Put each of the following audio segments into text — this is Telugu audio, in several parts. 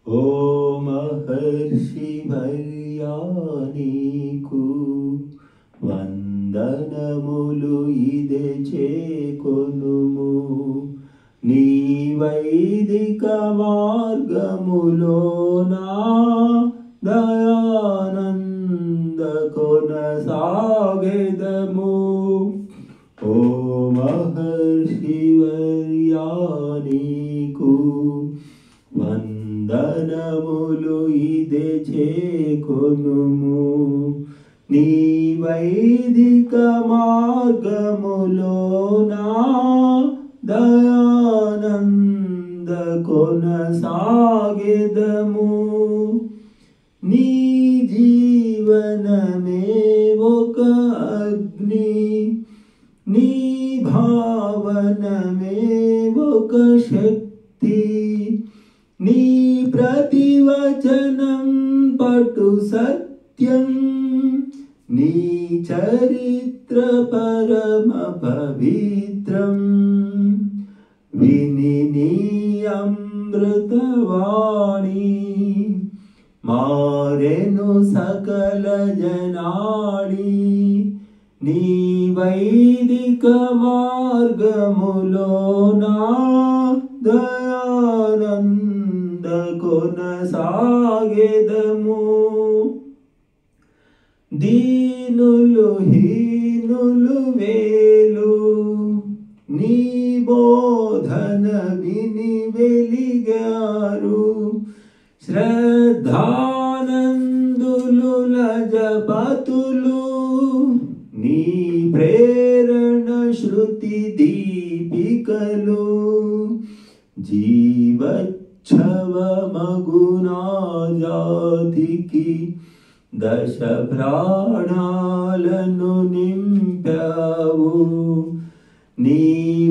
ఓ మహర్షి వర్యా నీకు వందనములు ఇదే చేకొనుము. నీ వైదిక మార్గములోనా దయానంద కొనసాగెదము. ఓ మహర్షి వర్యా నీకు వందనములు ఇదే చేకొనుము. నీ వైదిక మార్గములోనా దయానంద కొనసాగెదము. నీ జీవనమే ఒక అగ్ని, నీ భావనమే ఒక శక్తి, నీ ప్రతివచనం పటు సత్యం, నీ చరిత్ర పరమ పవిత్రం. విని నీ అమృతవాణి మారెను సకల జనాళి. నీ వైదిక మార్గములోనా దయానంద కొనసాగెదము. దీనులు హీనులు వేలు నీ బోధన విని వెలిగారు. శ్రద్ధానందులు లజపతులు నీ ప్రేరణ శృతి దీపికలు. జీవచ్ఛవమగునా జాతికి దశ ప్రాణాలను నింపావు. నీ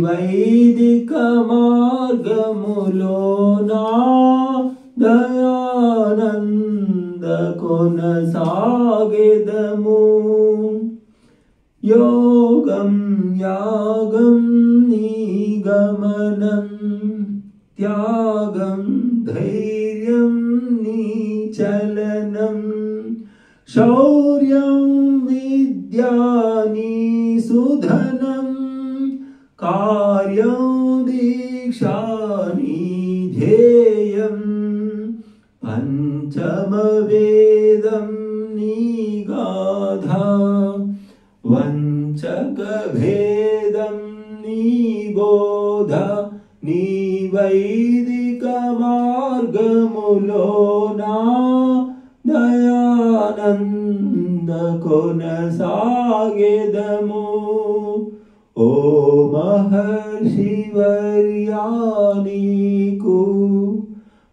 వైదిక మార్గములోనా దయానంద కొనసాగెదము. యోగం యాగం నీ గమనం, త్యాగం ధైర్యం నీ చలనం. శౌర్యం విద్యా నీ సుధనం, కార్యం దీక్షా నీ ధ్యేయం. పంచమ వేదం నీ గాథ, వంచక భేదం నీ బోధ. నీ వైదిక మార్గములోనా దయానంద కొనసాగెదము. ఓ మహర్షి వర్యా నీకు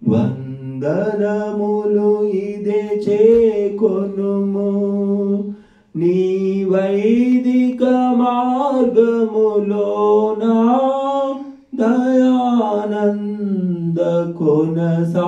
వందనములు ఇదే చేకొనుము. నీ వైదిక మార్గములోనా దయానంద కొనసాగెదము.